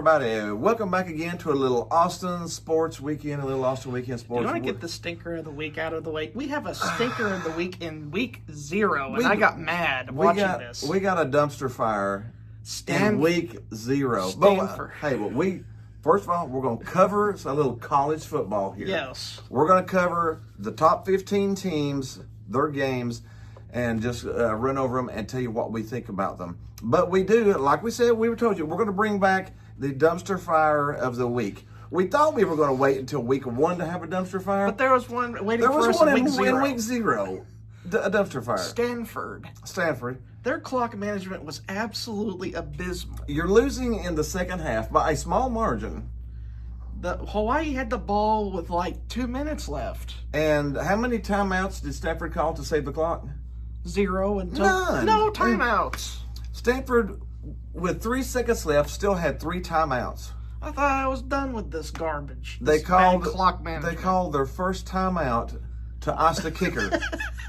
everybody. Welcome back again to a little Austin Sports Weekend, Do you want to get the stinker of the week out of the way? We have a stinker of the week in week 0, and I got mad watching this. We got a dumpster fire in week 0. Stanford. First of all, we're going to cover a little college football here. Yes. We're going to cover the top 15 teams, their games, and just run over them and tell you what we think about them. But we do, like we said, we told you, we're going to bring back the dumpster fire of the week. We thought we were going to wait until week 1 to have a dumpster fire. But there was one waiting there for was us one in week 0. in week 0, a dumpster fire. Stanford. Their clock management was absolutely abysmal. You're losing in the second half by a small margin. Hawaii had the ball with like 2 minutes left. And how many timeouts did Stanford call to save the clock? 0 until None. No timeouts. Stanford, with 3 seconds left, still had 3 timeouts. I thought I was done with this garbage. They This called bad clock management. They called their first timeout to ice the kicker,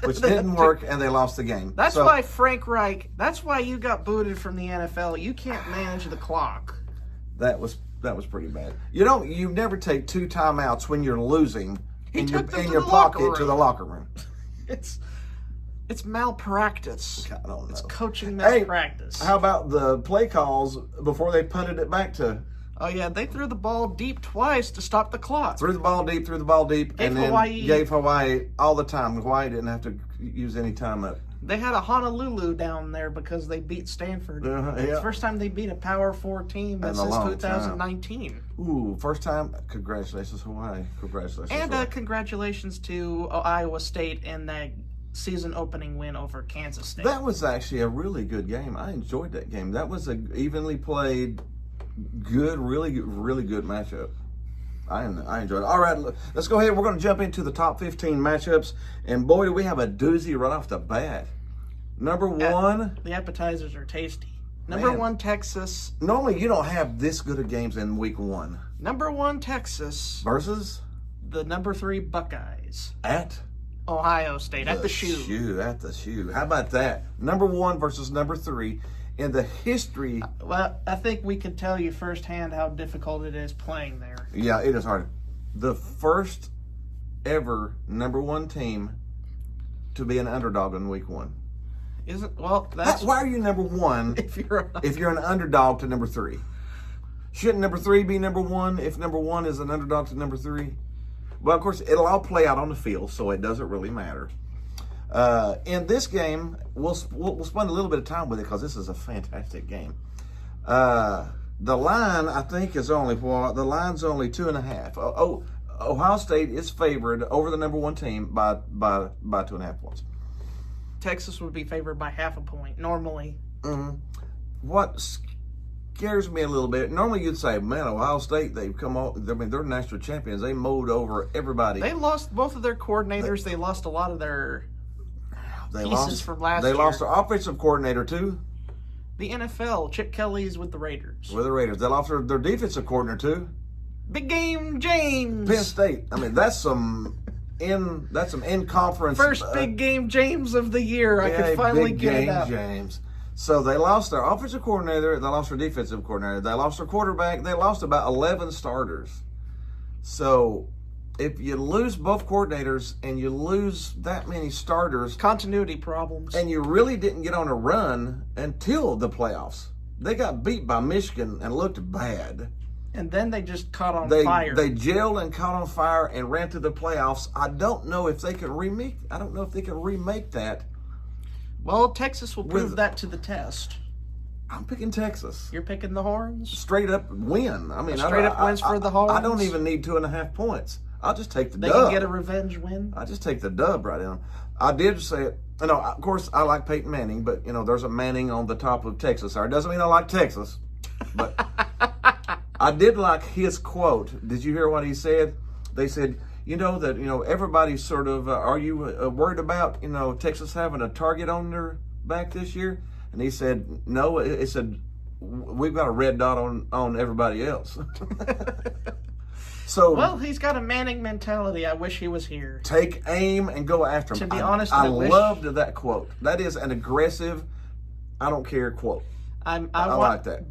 which didn't work, and they lost the game. That's why Frank Reich. That's why you got booted from the NFL. You can't manage the clock. That was pretty bad. You never take 2 timeouts when you're losing in your pocket to the locker room. It's malpractice. I don't know. It's coaching malpractice. How about the play calls before they punted it back to? Oh yeah, they threw the ball deep twice to stop the clock. Threw the ball deep, and then gave Hawaii all the time. Hawaii didn't have to use any time up. They had a Honolulu down there because they beat Stanford. It's the first time they beat a Power 4 team since 2019. Ooh, first time. Congratulations, Hawaii. Congratulations. And congratulations to Iowa State in that season opening win over Kansas State. That was actually a really good game. I enjoyed that game. That was a evenly played, good, really good matchup. I enjoyed it. All right, let's go ahead. We're going to jump into the top 15 matchups. And boy, do we have a doozy right off the bat. Number 1. The appetizers are tasty. Number 1, Texas. Normally, you don't have this good of games in week 1. Number 1, Texas. Versus? The number 3, Buckeyes. At? Ohio State. At the shoe. At the shoe. How about that? Number 1 versus number 3. In the history... Well, I think we can tell you firsthand how difficult it is playing there. Yeah, it is hard. The first ever number 1 team to be an underdog in week 1. Why are you number 1 if you're an underdog to number 3? Shouldn't number 3 be number 1 if number 1 is an underdog to number 3? Well, of course, it'll all play out on the field, so it doesn't really matter. In this game, we'll spend a little bit of time with it because this is a fantastic game. The line, I think, is only 2.5. Ohio State is favored over the number 1 team by 2.5 points. Texas would be favored by 0.5 point normally. Mm-hmm. What scares me a little bit, normally you'd say, man, Ohio State, they've come on, they're national champions. They mowed over everybody. They lost both of their coordinators. They lost a lot of their pieces from last year. They lost their offensive coordinator, too. The NFL, Chip Kelly's with the Raiders. They lost their defensive coordinator, too. Big Game James. Penn State. I mean, that's some in-conference. First Big Game James of the year. I could finally get it out. Big Game James. So they lost their offensive coordinator. They lost their defensive coordinator. They lost their quarterback. They lost about 11 starters. So if you lose both coordinators and you lose that many starters. Continuity problems. And you really didn't get on a run until the playoffs. They got beat by Michigan and looked bad. And then they just caught on fire. They gelled and caught on fire and ran to the playoffs. I don't know if they can remake that. Well, Texas will prove that to the test. I'm picking Texas. You're picking the Horns? Straight up win. I mean, straight up wins for the Horns? I don't even need 2.5 points. I'll just take the dub. They can get a revenge win? I just take the dub right now. I did say it. Of course, I like Peyton Manning, but, there's a Manning on the top of Texas. It doesn't mean I like Texas, but I did like his quote. Did you hear what he said? They said, everybody's sort of, are you worried about, Texas having a target on their back this year? And he said, no. It said, we've got a red dot on everybody else. Well, he's got a Manning mentality. I wish he was here. Take aim and go after him. To be honest, I loved that quote. That is an aggressive, I don't care quote. I like that.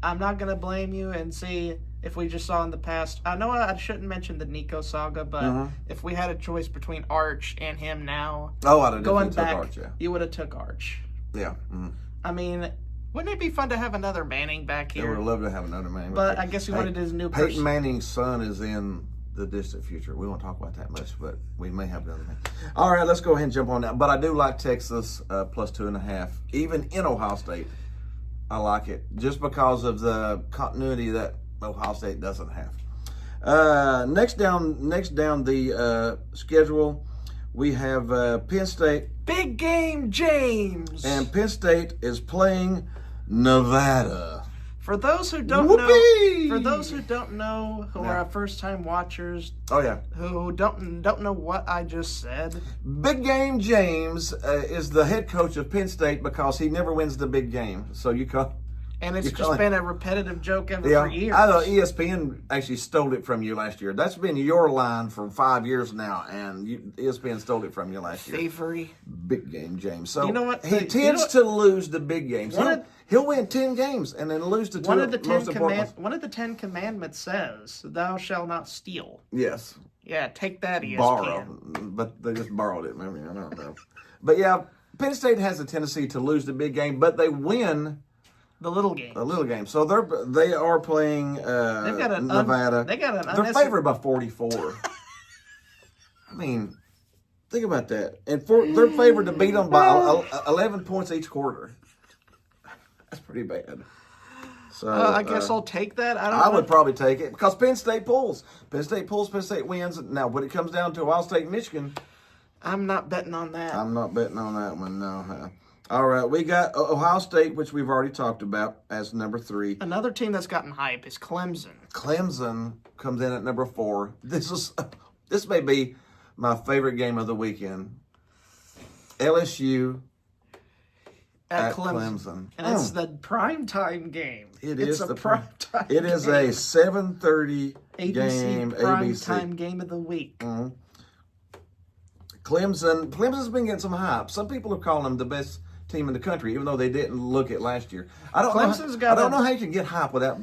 I'm not going to blame you and see if we just saw in the past. I know I shouldn't mention the Nico saga, but if we had a choice between Arch and him now, I'd have going definitely back, took Arch, yeah. you would have took Arch. Yeah. I mean, wouldn't it be fun to have another Manning back I here? would love to have another Manning. But I guess he wanted his new person. Peyton Manning's son is in the distant future. We won't talk about that much, but we may have another thing. All right, let's go ahead and jump on that. But I do like Texas plus 2.5. Even in Ohio State, I like it just because of the continuity that Ohio State doesn't have. Next down the schedule, we have Penn State. Big game, James. And Penn State is playing Nevada. For those who don't know, who are first-time watchers, who don't know what I just said, Big Game James is the head coach of Penn State because he never wins the big game. So you call. And it's just been a repetitive joke for years. I know ESPN actually stole it from you last year. That's been your line for 5 years now, and ESPN stole it from you last year. Thievery. Big Game James. So you know what? He tends to lose the big games. He'll win 10 games and then lose to two. One of the 10 Commandments says, "Thou shalt not steal." Yes. Yeah, take that, ESPN. Borrow, but they just borrowed it. Maybe I don't know. But yeah, Penn State has a tendency to lose the big game, but they win the little game. The little game. So they are playing Nevada. They're favored by 44. I mean, think about that. And they're favored to beat them by 11 points each quarter. That's pretty bad. So I guess I'll take that. I would probably take it because Penn State pulls. Penn State wins. Now, when it comes down to Ohio State and Michigan, I'm not betting on that. I'm not betting on that one, no. All right, we got Ohio State, which we've already talked about as number 3. Another team that's gotten hype is Clemson. Clemson comes in at number 4. This may be my favorite game of the weekend. LSU at Clemson. And it's the primetime game. It's a primetime game. It is a 7:30 game. Primetime game of the week. Mm-hmm. Clemson's been getting some hype. Some people are calling them the best team in the country, even though they didn't look it last year. I don't know how you can get hype without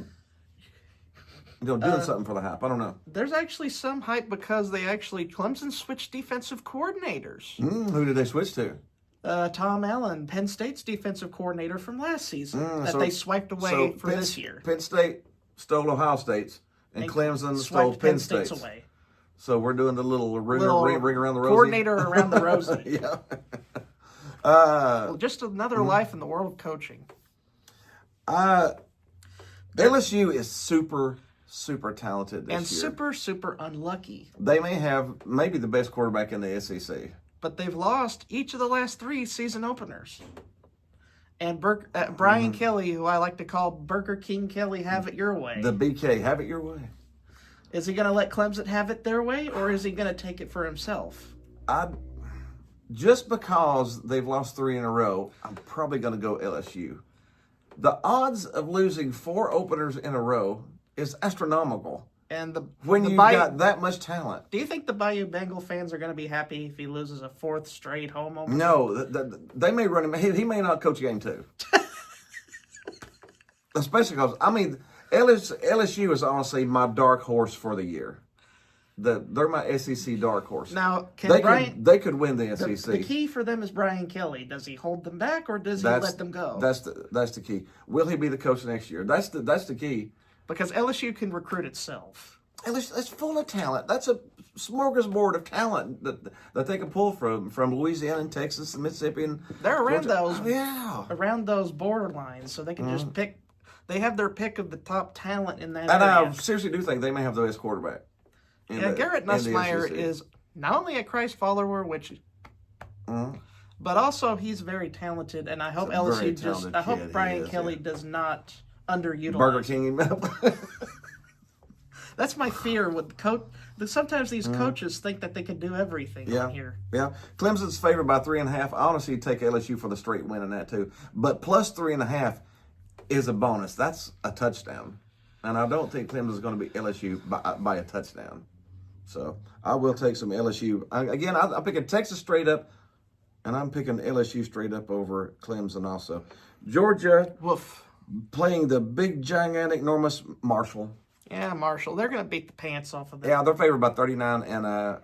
doing something for the hype. I don't know. There's actually some hype because Clemson switched defensive coordinators. Who did they switch to? Tom Allen, Penn State's defensive coordinator from last season, they swiped away for this year. Penn State stole Ohio State's, and Clemson stole Penn State's away. So we're doing the little ring around the rosy. Coordinator around the rosy. Yeah. Well, just another life in the world of coaching. LSU is super, super talented this year. And super unlucky. They may have maybe the best quarterback in the SEC. But they've lost each of the last 3 season openers. And Brian Kelly, who I like to call Burger King Kelly, have it your way. The BK, have it your way. Is he going to let Clemson have it their way, or is he going to take it for himself? Just because they've lost 3 in a row, I'm probably going to go LSU. The odds of losing 4 openers in a row is astronomical. And when you've got that much talent. Do you think the Bayou Bengal fans are going to be happy if he loses a 4th straight home opener? No, they may run him. He may not coach game 2. Especially because, LSU is honestly my dark horse for the year. They're my SEC dark horse. Now, they could win the SEC. The key for them is Brian Kelly. Does he hold them back, or does he let them go? That's the key. Will he be the coach next year? That's the key. Because LSU can recruit itself. LSU, it's full of talent. That's a smorgasbord of talent that they can pull from Louisiana and Texas and Mississippi and they're around Georgia. those around those borderlines, so they can just pick. They have their pick of the top talent in that and area. I seriously do think they may have the best quarterback. Garrett Nussmeier is not only a Christ follower, but also he's very talented, and I hope Brian Kelly does not underutilize. Burger King him up. That's my fear with coach. Sometimes these coaches think that they can do everything here. Yeah, Clemson's favored by 3.5. I honestly take LSU for the straight win in that too. But plus 3.5 is a bonus. That's a touchdown, and I don't think Clemson's going to beat LSU by a touchdown. So I will take some LSU. I'm picking Texas straight up, and I'm picking LSU straight up over Clemson also. Georgia. Woof. playing the big, gigantic, enormous Marshall. Yeah, Marshall. They're going to beat the pants off of them. Yeah, they're favored by 39 and a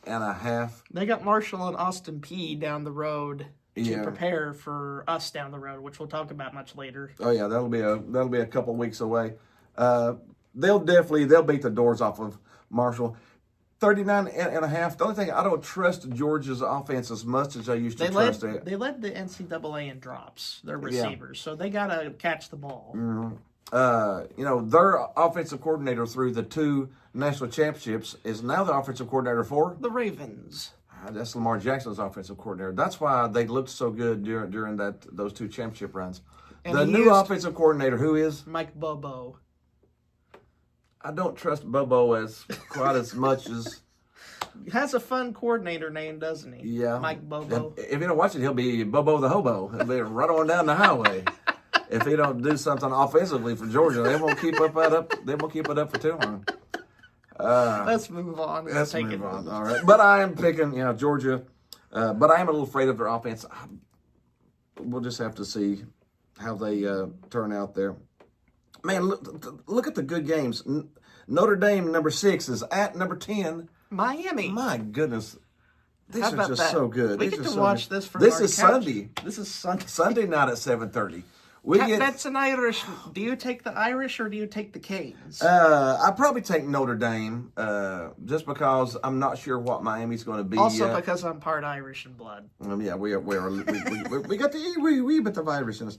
half. They got Marshall and Austin P down the road to Yeah. prepare for us down the road, which we'll talk about much later. Oh yeah, that'll be a couple weeks away. They'll beat the doors off of Marshall. 39 and a half. The only thing, I don't trust Georgia's offense as much as I used to trust it. They led the NCAA in drops, their receivers, so they got to catch the ball. Their offensive coordinator through the 2 national championships is now the offensive coordinator for the Ravens. That's Lamar Jackson's offensive coordinator. That's why they looked so good during those 2 championship runs. And the new offensive coordinator, who is Mike Bobo. I don't trust Bobo as quite as much as. He has a fun coordinator name, doesn't he? Yeah, Mike Bobo. If you don't watch it, he'll be Bobo the hobo. He'll be right on down the highway. If he don't do something offensively for Georgia, they won't keep up that up. They won't keep it up for too long. Let's move on. Let's move on. All right, but I am picking Georgia. But I am a little afraid of their offense. We'll just have to see how they turn out there. Man, look at the good games. Notre Dame, number 6, is at number 10. Miami. My goodness. These How are about just that? so good. We These get are to so watch good. this from This our is couch. Sunday. This is Sunday. Sunday night at 7:30. That's an Irish. Do you take the Irish or do you take the Canes? I probably take Notre Dame just because I'm not sure what Miami's going to be Also yet. because I'm part Irish in blood. Yeah, we got the wee bit of Irish in us.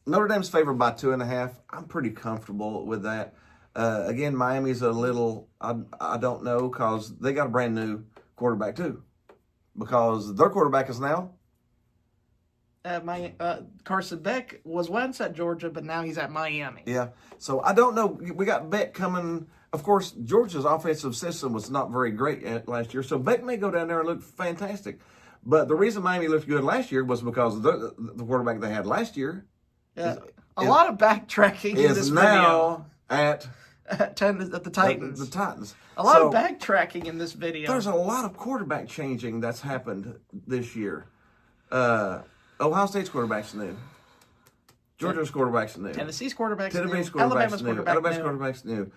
Notre Dame's favored by 2.5. I'm pretty comfortable with that. Again, Miami's a little, I don't know, because they got a brand new quarterback too. Because their quarterback is now Carson Beck was once at Georgia, but now he's at Miami. Yeah. So I don't know. We got Beck coming. Of course, Georgia's offensive system was not very great last year. So Beck may go down there and look fantastic. But the reason Miami looked good last year was because the quarterback they had last year a lot of backtracking in this is now at at the Titans. The Titans. A lot of backtracking in this video. There's a lot of quarterback changing that's happened this year. Ohio State's quarterback's new. Georgia's quarterback's new. Tennessee's quarterback's Tennessee's new. quarterback's Alabama's new. Alabama's quarterback's new.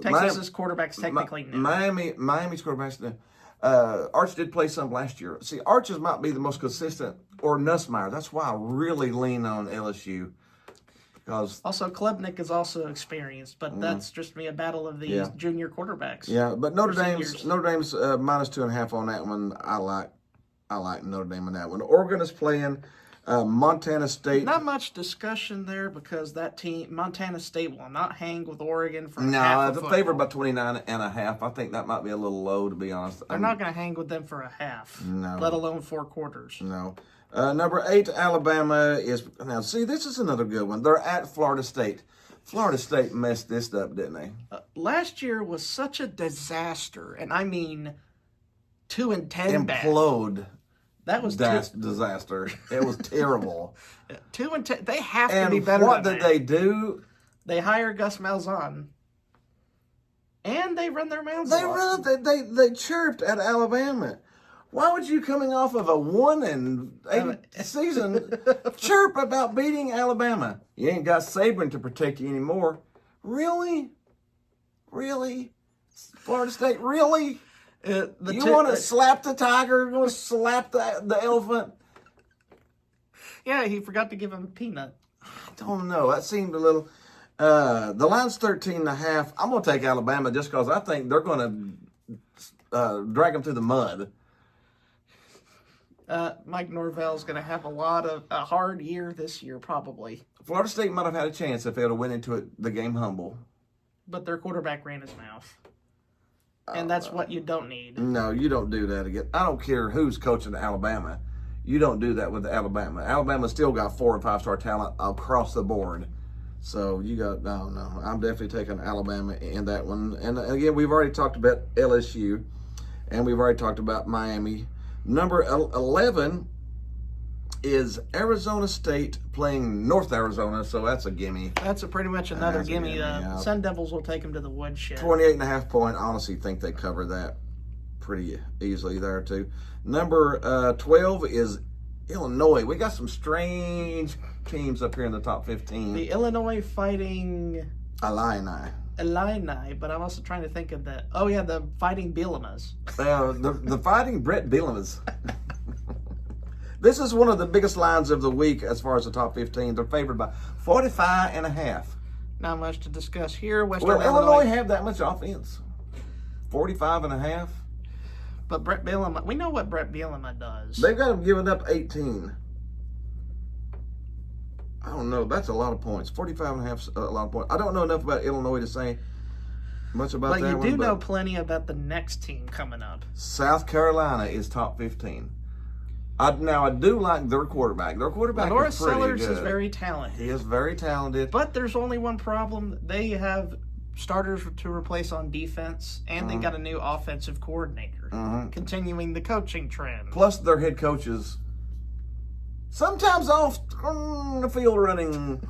Texas's quarterback's technically new. Miami's quarterback's new. Arch did play some last year. See, Arches might be the most consistent, or Nussmeier. That's why I really lean on LSU. Because also, Klebnik is also experienced, but that's just me a battle of these junior quarterbacks. Yeah, but Notre Dame's minus 2.5 on that one. I like Notre Dame on that one. Oregon is playing Montana State. Not much discussion there because that team, Montana State, will not hang with Oregon for half of the football. favored by 29.5. I think that might be a little low, to be honest. They're not going to hang with them for a half, let alone 4 quarters. No. Number 8, Alabama is now. See, this is another good one. They're at Florida State. Florida State messed this up, didn't they? Last year was such a disaster, and I mean 2-10 implode. That was disaster. It was terrible. 2-10. They have to be better. And what than did that. they do? They hire Gus Malzahn, and they run their mouths off. They chirped at Alabama. Why would you, coming off of a 1-8 season, chirp about beating Alabama? You ain't got Saban to protect you anymore. Really? Florida State, really? You want to slap the tiger? You want to slap the elephant? Yeah, he forgot to give him a peanut. I don't know. That seemed a little... the line's 13.5. I'm going to take Alabama just because I think they're going to drag them through the mud. Mike Norvell's going to have a hard year this year, probably. Florida State might have had a chance if they would have went into the game humble. But their quarterback ran his mouth. And that's what you don't need. No, you don't do that again. I don't care who's coaching Alabama. You don't do that with Alabama. Alabama still got 4- and 5-star talent across the board. So you got, no. I'm definitely taking Alabama in that one. And again, we've already talked about LSU. And we've already talked about Miami. Number 11 is Arizona State playing North Arizona, so that's a gimme. That's pretty much another gimme. Sun Devils will take them to the woodshed. 28.5 point. Honestly, think they cover that pretty easily there too. Number 12 is Illinois. We got some strange teams up here in the top 15. The Illinois Fighting Illini. but I'm also trying to think of the Fighting Bielemas. The Fighting Brett Bielemas. This is one of the biggest lines of the week as far as the top 15. They're favored by 45.5. Not much to discuss here. Will Illinois have that much offense? 45.5. But Brett Bielema, we know what Brett Bielema does. They've got them giving up 18. I don't know. That's a lot of points. 45.5 is a lot of points. I don't know enough about Illinois to say much about that one. But you do know plenty about the next team coming up. South Carolina is top 15. I do like their quarterback. Their quarterback Norris is pretty Sellers good. is very talented. He is very talented. But there's only one problem. They have starters to replace on defense, and they got a new offensive coordinator, continuing the coaching trend. Plus, their head coach is sometimes off the field running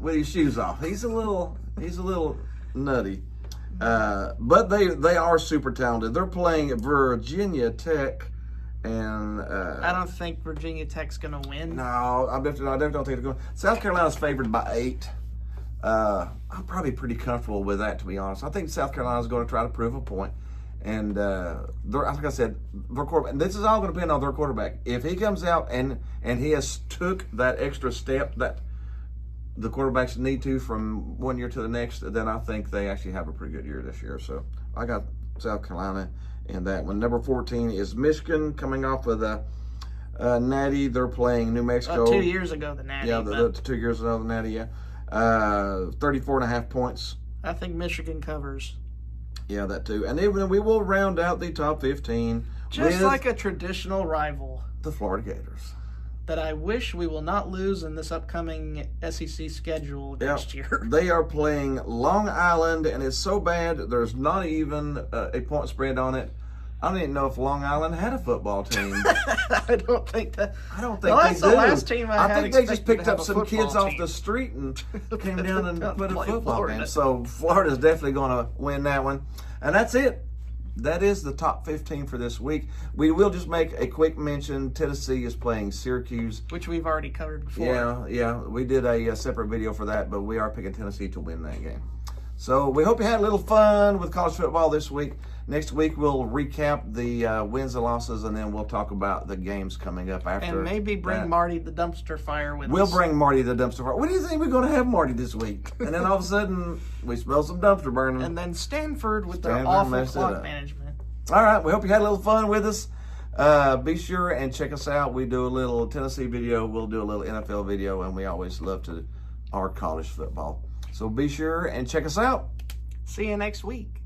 with his shoes off. He's a little nutty. But they are super talented. They're playing Virginia Tech. And I don't think Virginia Tech's going to win. No, I definitely don't think they're going. South Carolina's favored by 8. I'm probably pretty comfortable with that, to be honest. I think South Carolina's going to try to prove a point. And like I said, their quarterback. This is all going to depend on their quarterback. If he comes out and he has took that extra step that the quarterbacks need to from one year to the next, then I think they actually have a pretty good year this year. So I got South Carolina in that one. Number 14 is Michigan, coming off of the Natty. They're playing New Mexico. 2 years ago, the Natty. Yeah, the 2 years ago, the Natty, yeah. 34.5 points. I think Michigan covers. Yeah, that too. And then we will round out the top 15 just with like a traditional rival. The Florida Gators. That I wish we will not lose in this upcoming SEC schedule next year. They are playing Long Island, and it's so bad there's not even a point spread on it. I don't even know if Long Island had a football team. I don't think that. I don't think that's they do. The last team I think they just picked up some kids off the street and came down and put a football game. So Florida's definitely going to win that one. And that's it. That is the top 15 for this week. We will just make a quick mention. Tennessee is playing Syracuse, which we've already covered before. Yeah. We did a separate video for that, but we are picking Tennessee to win that game. So we hope you had a little fun with college football this week. Next week we'll recap the wins and losses, and then we'll talk about the games coming up after. And maybe bring Marty the dumpster fire with us. We'll bring Marty the dumpster fire. What do you think we're going to have Marty this week? And then all of a sudden we smell some dumpster burning. And then Stanford with their awful clock management. All right, we hope you had a little fun with us. Be sure and check us out. We do a little Tennessee video. We'll do a little NFL video, and we always love to our college football. So be sure and check us out. See you next week.